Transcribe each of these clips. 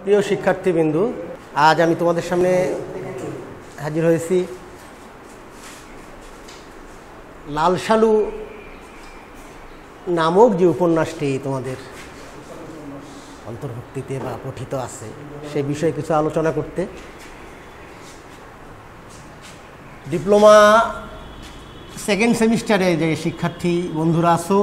প্রিয় শিক্ষার্থীবৃন্দু, আজ আমি তোমাদের সামনে হাজির হয়েছি লাল সালু নামক যে উপন্যাসটি তোমাদের অন্তর্ভুক্তিতে বা পঠিত আছে সে বিষয়ে কিছু আলোচনা করতে। ডিপ্লোমা সেকেন্ড সেমিস্টারে যে শিক্ষার্থী বন্ধুরা আছো,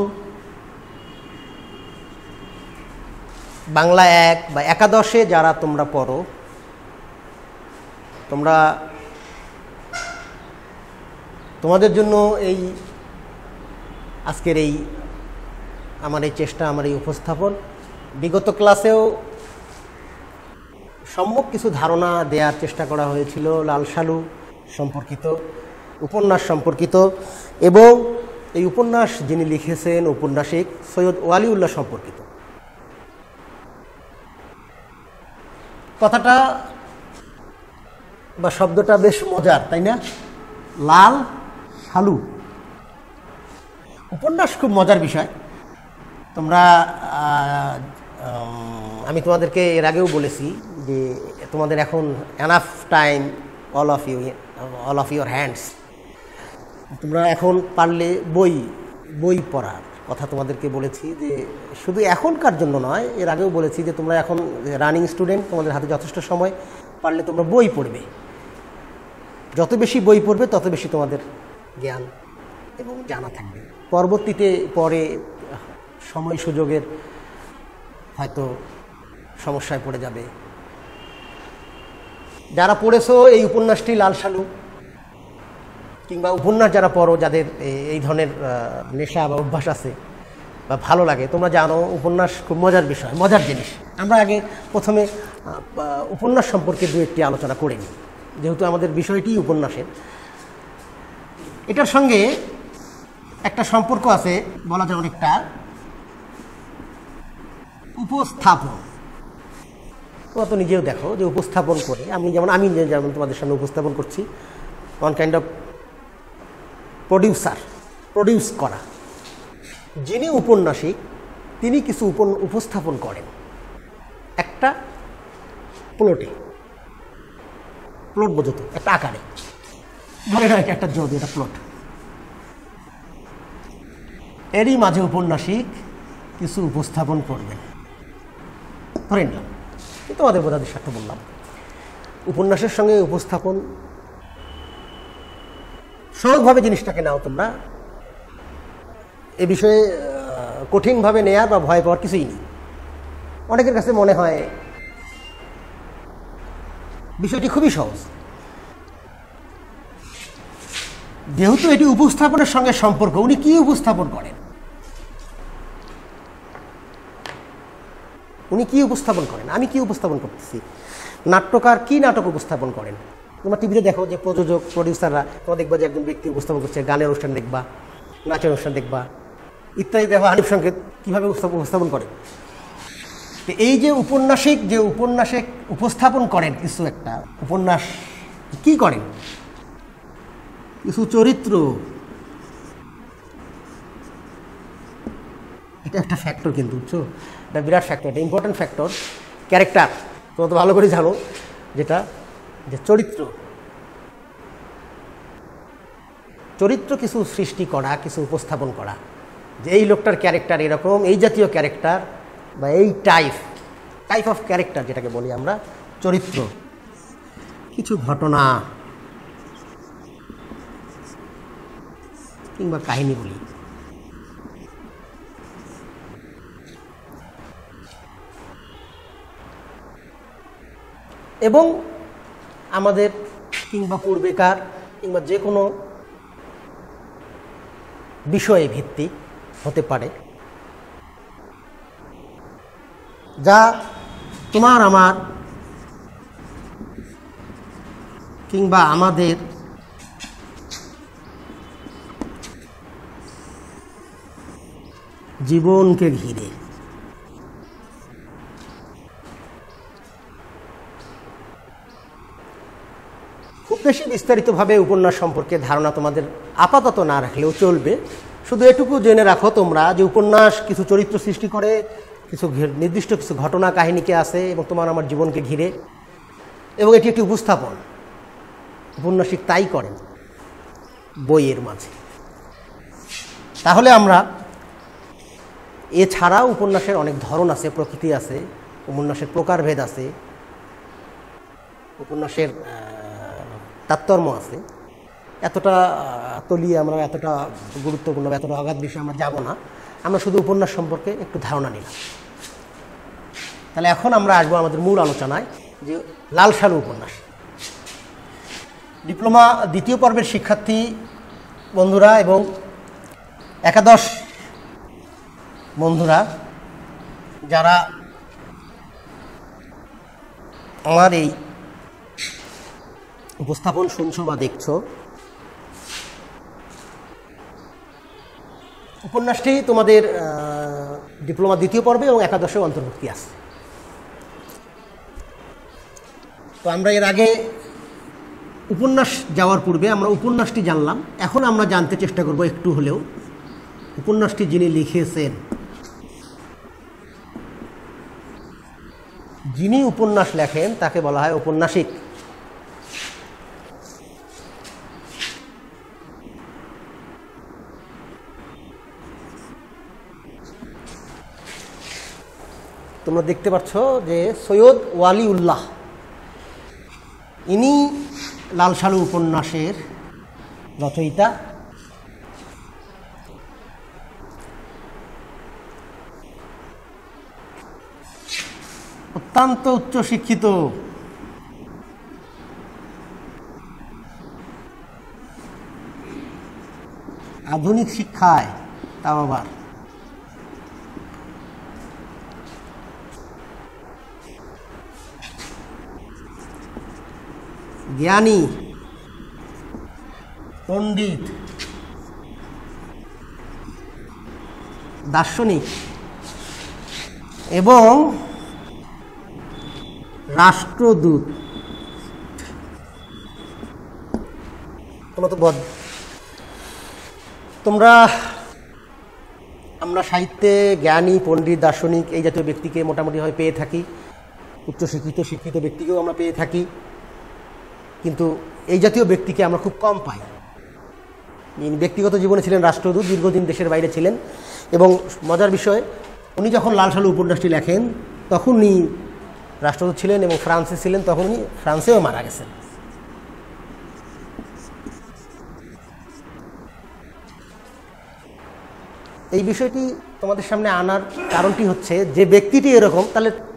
বাংলা 1 বা একাদশে যারা তোমরা পড়ো, তোমাদের জন্য এই আজকের এই আমার এই চেষ্টা, আমার এই উপস্থাপন। বিগত ক্লাসেও সম্যক কিছু ধারণা দেওয়ার চেষ্টা করা হয়েছিল লাল সালু সম্পর্কিত, উপন্যাস সম্পর্কিত, এবং এই উপন্যাস যিনি লিখেছেন ঔপন্যাসিক সৈয়দ ওয়ালিউল্লাহ সম্পর্কিত। কথাটা বা শব্দটা বেশ মজার, তাই না? লাল সালু উপন্যাস খুব মজার বিষয়। তোমরা আমি তোমাদেরকে এর আগেও বলেছি যে তোমাদের এখন enough time, all of your hands. তোমরা এখন পারলে বই পড়ার কথা তোমাদেরকে বলেছি, যে শুধু এখনকার জন্য নয়, এর আগেও বলেছি যে তোমরা এখন রানিং স্টুডেন্ট, তোমাদের হাতে যথেষ্ট সময়, পারলে তোমরা বই পড়বে। যত বেশি বই পড়বে তত বেশি তোমাদের জ্ঞান এবং জানা থাকবে। পরবর্তীতে পরে সময় সুযোগের হয়তো সমস্যায় পড়ে যাবে। যারা পড়েছো এই উপন্যাসটি লাল সালু, কিংবা উপন্যাস যারা পড়ো, যাদের এই ধরনের নেশা বা অভ্যাস আছে বা ভালো লাগে, তোমরা জানো উপন্যাস খুব মজার বিষয়, মজার জিনিস। আমরা আগে প্রথমে উপন্যাস সম্পর্কে দু একটি আলোচনা করে নিই, যেহেতু আমাদের বিষয়টি উপন্যাসের। এটার সঙ্গে একটা সম্পর্ক আছে, বলা যায় অনেকটা, উপস্থাপন। তোমরা তো নিজেও দেখো যে উপস্থাপন করে আমি যেমন তোমাদের সামনে উপস্থাপন করছি, ওয়ান কাইন্ড অফ প্রডিউস করা। যিনি উপন্যাসিক তিনি কিছু উপস্থাপন করেন একটা প্লট বোঝো তো, একটা আকারে, ধরে না একটা যদি একটা প্লট, এরই মাঝে উপন্যাসিক কিছু উপস্থাপন করবেন। ধরে নিলাম, তোমাদের বোঝাদের স্বার্থে বললাম, উপন্যাসের সঙ্গে উপস্থাপন সহজভাবে জিনিসটাকে নাও তোমরা। এ বিষয়ে কঠিনভাবে নেয়ার বা ভয় পাওয়ার কিছুই নেই। অনেকের কাছে মনে হয় বিষয়টি খুবই সহজ, যেহেতু এটি উপস্থাপনের সঙ্গে সম্পর্ক। উনি কি উপস্থাপন করেন, আমি কি উপস্থাপন করতেছি। নাট্যকার কি নাটক উপস্থাপন করেন? তোমরা টিভিতে দেখো যে প্রযোজক, প্রডিউসাররা, তোমরা দেখবা যে একজন ব্যক্তি উপস্থাপন করছে, গানের অনুষ্ঠান দেখবা, নাচের অনুষ্ঠান দেখবা, ইত্যাদি দেখবা। হানিফ সংকেত কীভাবে উপস্থাপন করে। এই যে উপন্যাসে উপস্থাপন করেন কিছু একটা উপন্যাস, কি করেন? কিছু চরিত্র, এটা একটা ফ্যাক্টর, কিন্তু বুঝছো, এটা বিরাট ফ্যাক্টর, এটা ইম্পর্টেন্ট ফ্যাক্টর। ক্যারেক্টার তোমরা তো ভালো করে জানো, যেটা যে চরিত্র কিছু সৃষ্টি করা, কিছু উপস্থাপন করা, যে এই লোকটার ক্যারেক্টার এরকম, এই জাতীয় ক্যারেক্টার বা এই টাইপ অফ ক্যারেক্টার যেটাকে বলি আমরা চরিত্র। কিছু ঘটনা কিংবা কাহিনী বলি। এবং আমাদের কিংবা পূর্বেকার কিংবা যে কোনো বিষয়ে ভিত্তিক হতে পারে, যা তোমার আমার কিংবা আমাদের জীবনকে ঘিরে। খুব বেশি বিস্তারিতভাবে উপন্যাস সম্পর্কে ধারণা তোমাদের আপাতত না রাখলেও চলবে। শুধু এটুকু জেনে রাখো তোমরা যে উপন্যাস কিছু চরিত্র সৃষ্টি করে, কিছু নির্দিষ্ট কিছু ঘটনা কাহিনীকে আছে এবং তোমার আমার জীবনকে ঘিরে, এবং এটি একটি উপস্থাপন। উপন্যাসিক তাই করেন বইয়ের মাঝে। তাহলে আমরা এছাড়াও উপন্যাসের অনেক ধরন আছে, প্রকৃতি আছে, উপন্যাসের প্রকারভেদ আছে, উপন্যাসের তাৎপর্য আছে। এতটা তলিয়ে আমরা, এতটা গুরুত্বপূর্ণ, এতটা অগাধ বিষয়ে আমরা যাব না। আমরা শুধু উপন্যাস সম্পর্কে একটু ধারণা নিলাম। তাহলে এখন আমরা আসবো আমাদের মূল আলোচনায়, যে লাল সালু উপন্যাস। ডিপ্লোমা দ্বিতীয় পর্বের শিক্ষার্থী বন্ধুরা এবং একাদশ বন্ধুরা যারা আমার এই উপস্থাপন শুনছো বা দেখছো, উপন্যাসটি তোমাদের ডিপ্লোমা দ্বিতীয় পর্বে এবং একাদশে অন্তর্ভুক্তি আছে। তো আমরা এর আগে উপন্যাস যাওয়ার পূর্বে আমরা উপন্যাসটি জানলাম। এখন আমরা জানতে চেষ্টা করব একটু হলেও উপন্যাসটি যিনি লিখেছেন, যিনি উপন্যাস লেখেন তাকে বলা হয় ঔপন্যাসিক। তোমরা দেখতে পাচ্ছ যে সৈয়দ ওয়ালিউল্লাহ, ইনি লাল সালু উপন্যাসের রচয়িতা। অত্যন্ত উচ্চশিক্ষিত, আধুনিক শিক্ষায়, তাও আবার জ্ঞানী, পণ্ডিত, দার্শনিক এবং রাষ্ট্রদূত। তোমরা আমরা সাহিত্যে জ্ঞানী, পণ্ডিত, দার্শনিক এই জাতীয় ব্যক্তিকে মোটামুটিভাবে পেয়ে থাকি। উচ্চশিক্ষিত, শিক্ষিত ব্যক্তিকেও আমরা পেয়ে থাকি, কিন্তু এই জাতীয় ব্যক্তিকে আমরা খুব কম পাই। ব্যক্তিগত জীবনে ছিলেন রাষ্ট্রদূত, দীর্ঘদিন দেশের বাইরে ছিলেন, এবং মজার বিষয়, উনি যখন লাল সালু উপন্যাসটি লেখেন তখন উনি রাষ্ট্রদূত ছিলেন এবং ফ্রান্সে ছিলেন, তখন উনি ফ্রান্সেও মারা গেছেন। এই বিষয়টি তোমাদের সামনে আনার কারণটি হচ্ছে, যে ব্যক্তিটি এরকম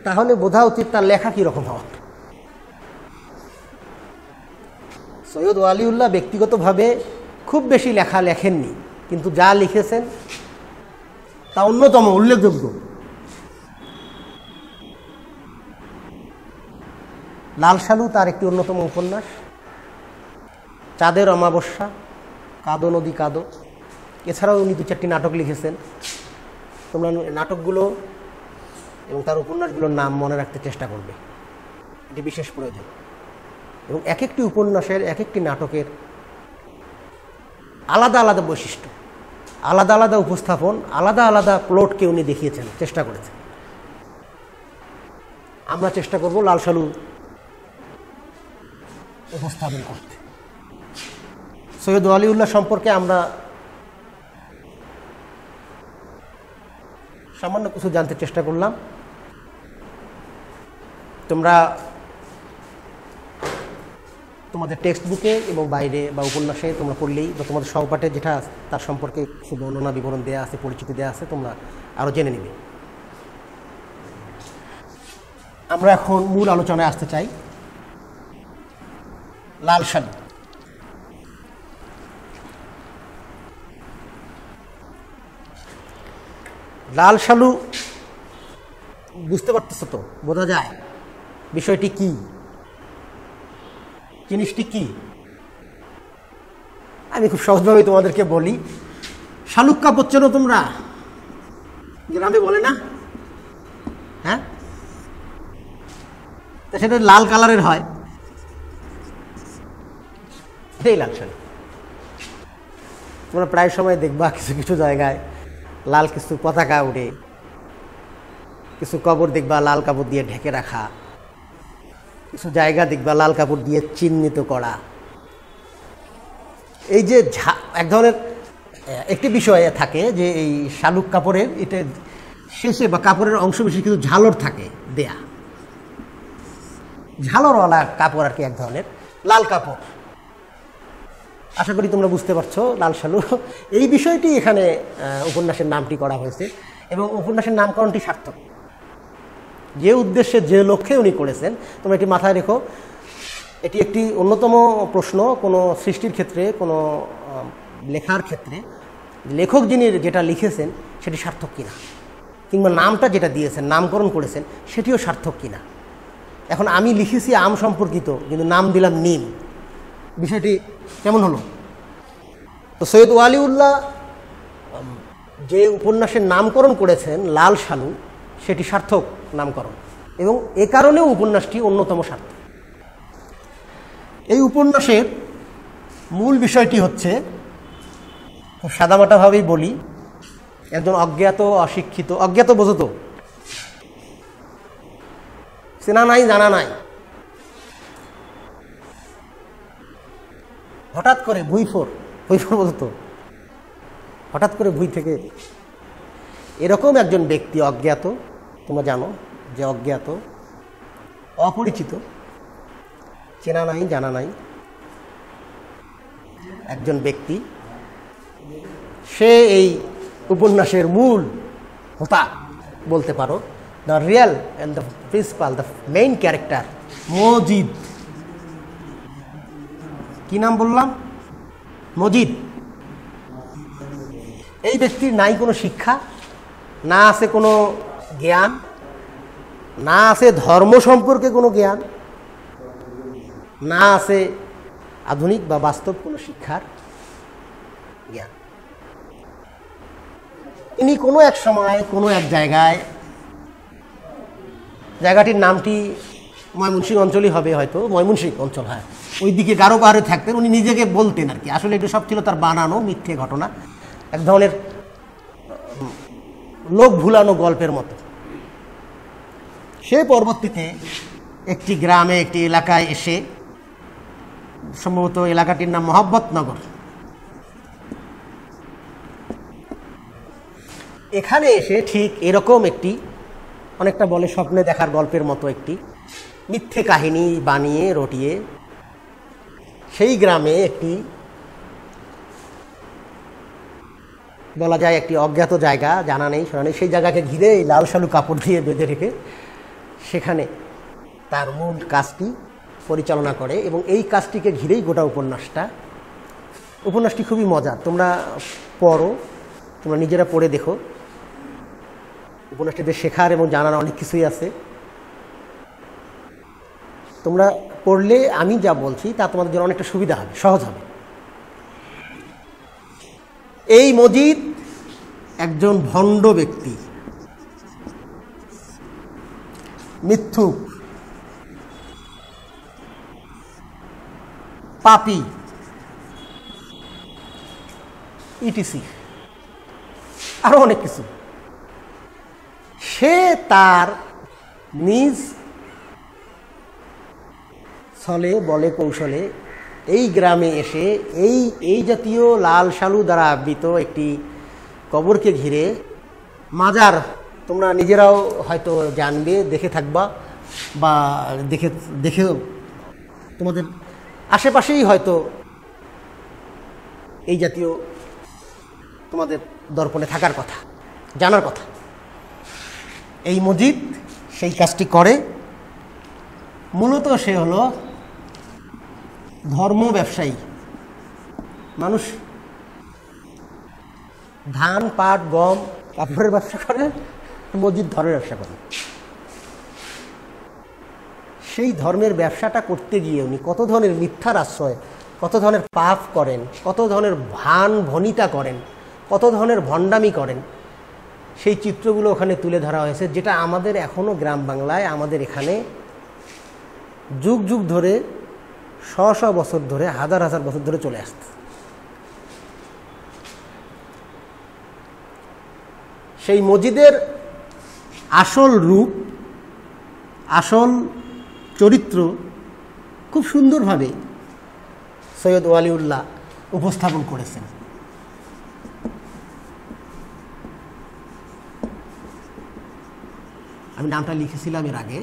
তাহলে বোঝা উচিত তার লেখা কীরকম হওয়া। সৈয়দ ওয়ালিউল্লাহ ব্যক্তিগতভাবে খুব বেশি লেখা লেখেননি, কিন্তু যা লিখেছেন তা অন্যতম উল্লেখযোগ্য। লাল সালু তার একটি অন্যতম উপন্যাস। চাঁদের অমাবস্যা, কাদো নদী কাদো, এছাড়াও উনি 2-4টি নাটক লিখেছেন। তোমরা নাটকগুলো এবং তার উপন্যাসগুলোর নাম মনে রাখতে চেষ্টা করবে, এটি বিশেষ প্রয়োজন। এবং এক একটি উপন্যাসের, এক একটি নাটকের আলাদা আলাদা বৈশিষ্ট্য, আলাদা আলাদা উপস্থাপন, আলাদা আলাদা প্লটকে উনি দেখিয়েছেন, চেষ্টা করেছেন। আমরা চেষ্টা করব লাল সালু উপস্থাপন করতে। সৈয়দ ওয়ালিউল্লাহ সম্পর্কে আমরা সামান্য কিছু জানতে চেষ্টা করলাম। তোমরা তোমাদের টেক্সট বুকে এবং বাইরে বা উপন্যাসে তোমরা পড়লেই, বা তোমাদের সহপাঠে যেটা তার সম্পর্কে কিছু বর্ণনা, বিবরণ দেওয়া আছে, পরিচিতি দেওয়া আছে, তোমরা আরও জেনে নেবে। আমরা এখন মূল আলোচনায় আসতে চাই। লাল সালু। লাল সালু বুঝতে পারতেছো তো? বোঝা যায় বিষয়টি কি, জিনিসটি কি? আমি খুব সহজভাবে তোমাদেরকে বলি। শালুক কাপড় চেনো তোমরা? গ্রামে বলে না, হ্যাঁ? তা সেটা লাল কালারের হয়, এটাই লাল শালু। তোমরা প্রায় সময় দেখবা কিছু কিছু জায়গায় লাল কিছু পতাকা উঠে, কিছু কবর দেখবা লাল কাপড় দিয়ে ঢেকে রাখা, কিছু জায়গা দেখবা লাল কাপড় দিয়ে চিহ্নিত করা। এই যে এক ধরনের একটি বিষয় থাকে যে এই শালুক কাপড়ের এটা শেষে বা কাপড়ের অংশ বেশি কিন্তু ঝালর থাকে দেয়া, ঝালরওয়ালা কাপড় আর কি, এক ধরনের লাল কাপড়। আশা করি তোমরা বুঝতে পারছো লাল শালু। এই বিষয়টি এখানে উপন্যাসের নামটি করা হয়েছে এবং উপন্যাসের নামকরণটি সার্থক। যে উদ্দেশ্যে যে লক্ষ্যে উনি করেছেন তোমরা এটি মাথায় রেখো। এটি একটি অন্যতম প্রশ্ন কোনো সৃষ্টির ক্ষেত্রে, কোনো লেখার ক্ষেত্রে, লেখক যিনি যেটা লিখেছেন সেটি সার্থক কিনা, কিংবা নামটা যেটা দিয়েছেন, নামকরণ করেছেন সেটিও সার্থক কিনা। এখন আমি লিখেছি আম সম্পর্কিত, কিন্তু নাম দিলাম নিম, বিষয়টি কেমন হলো? তো সৈয়দ ওয়ালিউল্লাহ যে উপন্যাসের নামকরণ করেছেন লাল শালু, সেটি সার্থক নামকরণ এবং এ কারণেও উপন্যাসটি অন্যতম সার্থক। এই উপন্যাসের মূল বিষয়টি হচ্ছে, খুব সাদামাটাভাবেই বলি, একজন অজ্ঞাত অশিক্ষিত, অজ্ঞাত বোঝো তো, চেনা নাই জানা নাই, হঠাৎ করে ভুঁইফোর বোঝো তো, হঠাৎ করে ভুঁই থেকে এরকম একজন ব্যক্তি, অজ্ঞাত, তোমরা জানো যে অজ্ঞাত, অপরিচিত, চেনা নাই জানা নাই একজন ব্যক্তি, সে এই উপন্যাসের মূল হোতা বলতে পারো, the real and the principal, the main character Majid. কি নাম বললাম? মজিদ। এই ব্যক্তির নাই কোনো শিক্ষা, না আছে কোনো জ্ঞান, না আছে ধর্ম সম্পর্কে কোনো জ্ঞান, না আছে আধুনিক বা বাস্তব কোনো শিক্ষার জ্ঞান। তিনি কোনো এক সময় কোনো এক জায়গায়, জায়গাটির নামটি ময়মনসিংহ অঞ্চলই হবে, হয়তো ময়মনসিংহ অঞ্চল, হয়, ওই দিকে গারো পাহাড়ে থাকতেন। উনি নিজেকে বলতেন আর কি, আসলে এটা সব ছিল তার বানানো মিথ্যে ঘটনা, এক ধরনের লোক ভুলানো গল্পের মতো। সে পরবর্তীতে একটি গ্রামে, একটি এলাকায় এসে, সম্ভবত এলাকাটির নাম মহব্বতনগর, এখানে এসে ঠিক এরকম একটি, অনেকটা বলে স্বপ্নে দেখার গল্পের মতো একটি মিথ্যে কাহিনী বানিয়ে রটিয়ে সেই গ্রামে একটি, বলা যায় একটি অজ্ঞাত জায়গা, জানা নেই শোনা নেই, সেই জায়গাকে ঘিরে এই লাল শালু কাপড় দিয়ে বেঁধে রেখে সেখানে তার মূল কাজটি পরিচালনা করে এবং এই কাজটিকে ঘিরেই গোটা উপন্যাসটি খুবই মজার। তোমরা পড়ো, তোমরা নিজেরা পড়ে দেখো, উপন্যাসটিতে শেখার এবং জানার অনেক কিছুই আছে। তোমরা পড়লে আমি যা বলছি তা তোমাদের জন্য অনেকটা সুবিধা হবে, সহজ হবে। এই মজিদ একজন ভণ্ড ব্যক্তি, মিথ্যুক, পাপী, ইটিসি, আরো অনেক কিছু। সে তার নিজ ছলে বলে কৌশলে এই গ্রামে এসে এই জাতীয় লাল শালু দ্বারা আবৃত একটি কবরকে ঘিরে মাজার, তোমরা নিজেরাও হয়তো জানবে, দেখে থাকবা বা দেখে তোমাদের আশেপাশেই হয়তো এই জাতীয় তোমাদের দর্পণে থাকার কথা, জানার কথা। এই মজিদ সেই কাজটি করে। মূলত সে হলো ধর্ম ব্যবসায়ী মানুষ। ধান, পাট, গম, কাপড়ের ব্যবসা করে, মজিদ ধর্মের ব্যবসা করে। সেই ধর্মের ব্যবসাটা করতে গিয়ে উনি কত ধরনের মিথ্যার আশ্রয়, কত ধরনের পাপ করেন, কত ধরনের ভনিতা করেন, কত ধরনের ভণ্ডামি করেন, সেই চিত্রগুলো ওখানে তুলে ধরা হয়েছে, যেটা আমাদের এখনও গ্রাম বাংলায়, আমাদের এখানে যুগ যুগ ধরে, শ বছর ধরে, হাজার হাজার বছর ধরে চলে আসছে। সেই মসজিদের আসল রূপ, আসল চরিত্র খুব সুন্দরভাবে সৈয়দ ওয়ালিউল্লাহ উপস্থাপন করেছেন। আমি নামটা লিখেছিলাম এর আগে,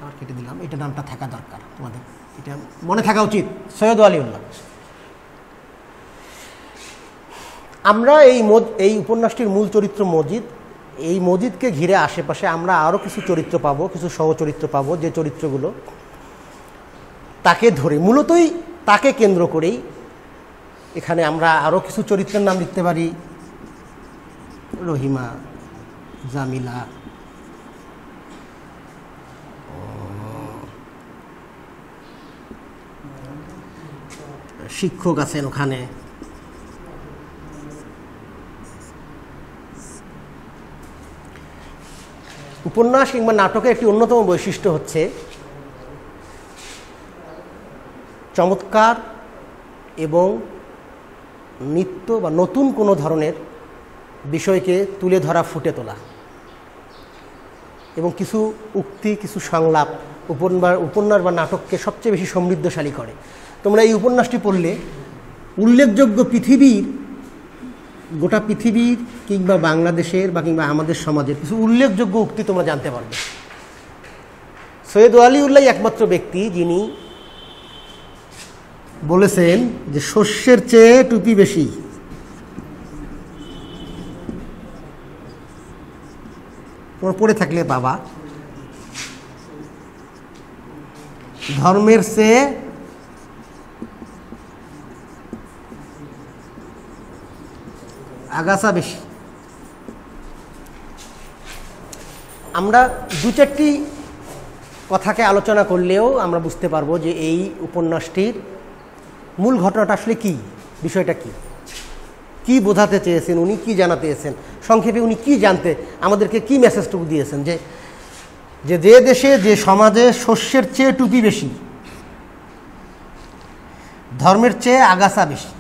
আবার কেটে দিলাম, এটা নামটা থাকা দরকার, তোমাদের এটা মনে থাকা উচিত, সৈয়দ ওয়ালিউল্লাহ। আমরা এই উপন্যাসটির মূল চরিত্র মজিদ, এই মজিদকে ঘিরে আশেপাশে আমরা আরও কিছু চরিত্র পাবো, কিছু সহচরিত্র পাবো, যে চরিত্রগুলো তাকে ধরে, মূলতই তাকে কেন্দ্র করেই এখানে আমরা আরও কিছু চরিত্রের নাম লিখতে পারি। রহিমা, জামিলা, শিক্ষক আছেন ওখানে, উপন্যাস কিংবা নাটকের একটি অন্যতম বৈশিষ্ট্য হচ্ছে চমৎকার এবং নিত্য বা নতুন কোনো ধরনের বিষয়কে তুলে ধরা, ফুটে তোলা, এবং কিছু উক্তি, কিছু সংলাপ উপন্যাস বা নাটককে সবচেয়ে বেশি সমৃদ্ধশালী করে। তোমরা এই উপন্যাসটি পড়লে উল্লেখযোগ্য গোটা পৃথিবীর কিংবা বাংলাদেশের বা কিংবা আমাদের সমাজের কিছু উল্লেখযোগ্য উক্তি তোমরা জানতে পারবে। সৈয়দ ওয়ালিউল্লাহ একমাত্র ব্যক্তি যিনি বলেছেন যে শস্যের চেয়ে টুপি বেশি। তোমার পড়ে থাকলে বাবা, ধর্মের চেয়ে আগাছা বেশি। আমরা দু চারটি কথাকে আলোচনা করলেও আমরা বুঝতে পারবো যে এই উপন্যাসটির মূল ঘটনাটা আসলে কি, বিষয়টা কি বোঝাতে চেয়েছেন উনি, কি জানাতে চেয়েছেন, সংক্ষেপে উনি কি জানতে আমাদেরকে কি মেসেজটুকু দিয়েছেন, যে দেশে যে সমাজে শস্যের চেয়ে টুপি বেশি, ধর্মের চেয়ে আগাছা বেশি।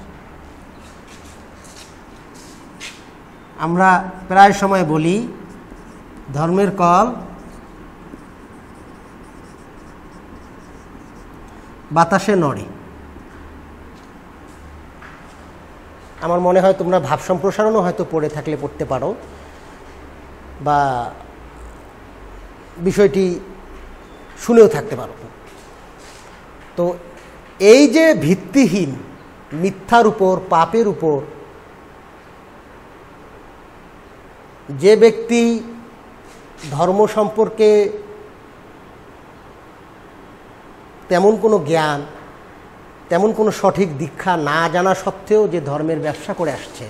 আমরা প্রায় সময় বলি ধর্মের কল বাতাসে নড়ে। আমার মনে হয় তোমরা ভাব সম্প্রসারণও হয়তো পড়ে থাকলে পড়তে পারো, বা বিষয়টি শুনেও থাকতে পারো। তো এই যে ভিত্তিহীন মিথ্যার উপর, পাপের উপর যে ব্যক্তি ধর্ম সম্পর্কে তেমন কোনো জ্ঞান, তেমন কোনো সঠিক দীক্ষা না জানা সত্ত্বেও যে ধর্মের ব্যবসা করে আসছে,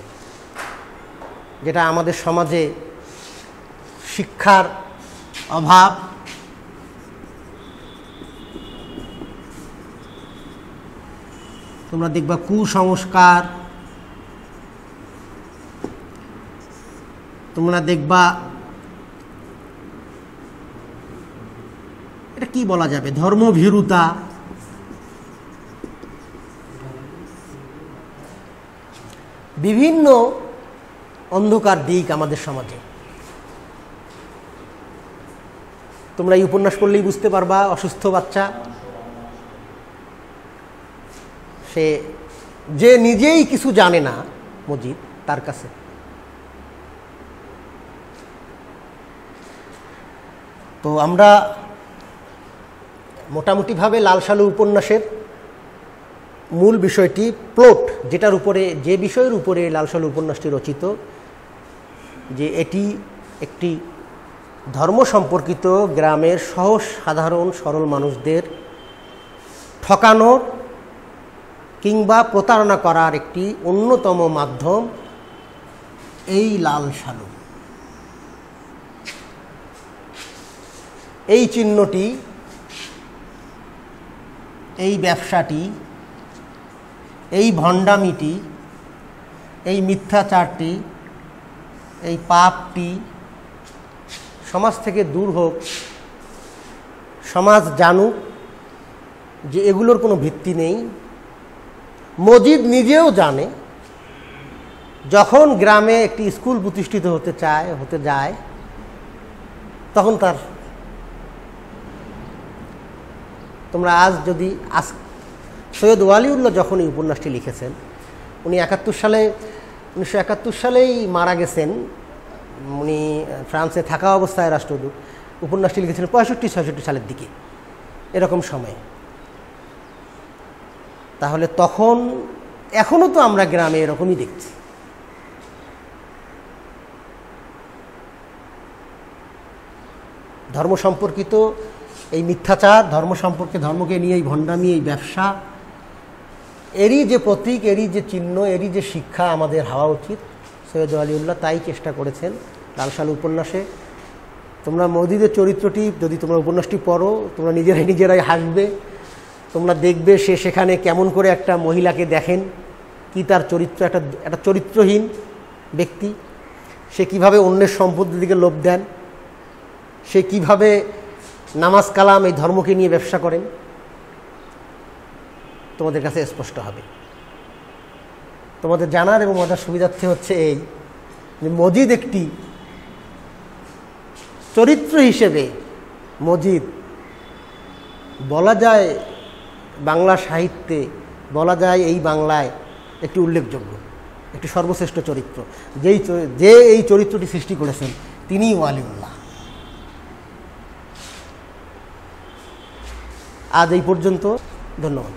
যেটা আমাদের সমাজে শিক্ষার অভাব, তোমরা দেখবা কুসংস্কার, তোমরা দেখবা এটা কি বলা যাবে, ধর্মভীরুতা, বিভিন্ন অন্ধকার দিক আমাদের সমাজে। তোমরা এই উপন্যাস পড়লেই বুঝতে পারবা অসুস্থ বাচ্চা, সে যে নিজেই কিছু জানে না, মজিদ তার কাছে। তো আমরা মোটামুটিভাবে লাল সালু উপন্যাসের মূল বিষয়টি, প্লট, যে বিষয়ের উপরে লাল সালু উপন্যাসটি রচিত, যে এটি একটি ধর্ম সম্পর্কিত গ্রামের সহজ সাধারণ সরল মানুষদের ঠকানোর কিংবা প্রতারণা করার একটি অন্যতম মাধ্যম এই লাল সালু। এই চিহ্নটি, এই ব্যবসাটি, এই ভণ্ডামিটি, এই মিথ্যাচারটি, এই পাপটি সমাজ থেকে দূর হোক, সমাজ জানুক যে এগুলোর কোনো ভিত্তি নেই। মজিদ নিজেও জানে, যখন গ্রামে একটি স্কুল প্রতিষ্ঠিত হতে যায়, তখন তার তোমরা আজ যদি সৈয়দ ওয়ালিউল্লাহ যখন এই উপন্যাসটি লিখেছেন, উনি 1971 সালেই মারা গেছেন। উনি ফ্রান্সে থাকা অবস্থায় রাষ্ট্রদূত। উপন্যাসটি লিখেছিলেন 65-66 সালের দিকে, এরকম সময়ে। তাহলে তখন এখনও তো আমরা গ্রামে এরকমই দেখছি। ধর্ম সম্পর্কিত এই মিথ্যাচার, ধর্ম সম্পর্কে, ধর্মকে নিয়ে এই ভণ্ডামি, এই ব্যবসা, এরই যে প্রতীক, এরই যে চিহ্ন, এরই যে শিক্ষা আমাদের হওয়া উচিত। সৈয়দ ওয়ালিউল্লাহ তাই চেষ্টা করেছেন লাল সালু উপন্যাসে। তোমরা মওদুদের চরিত্রটি যদি তোমরা উপন্যাসটি পড়ো, তোমরা নিজেরাই হাসবে। তোমরা দেখবে সে সেখানে কেমন করে একটা মহিলাকে দেখেন, কি তার চরিত্র, একটা চরিত্রহীন ব্যক্তি। সে কিভাবে অন্যের সম্পত্তির দিকে লোভ দেন, সে কিভাবে নামাজ কালাম এই ধর্মকে নিয়ে ব্যবসা করেন, তোমাদের কাছে স্পষ্ট হবে। তোমাদের জানার এবং মজার সুবিধার্থে হচ্ছে এই যে মজিদ একটি চরিত্র হিসেবে, মজিদ বলা যায় বাংলা সাহিত্যে, বলা যায় এই বাংলায় একটি উল্লেখযোগ্য, একটি সর্বশ্রেষ্ঠ চরিত্র। যে এই চরিত্রটি সৃষ্টি করেছেন তিনিই ওয়ালিউল্লাহ। আজ এই পর্যন্ত, ধন্যবাদ।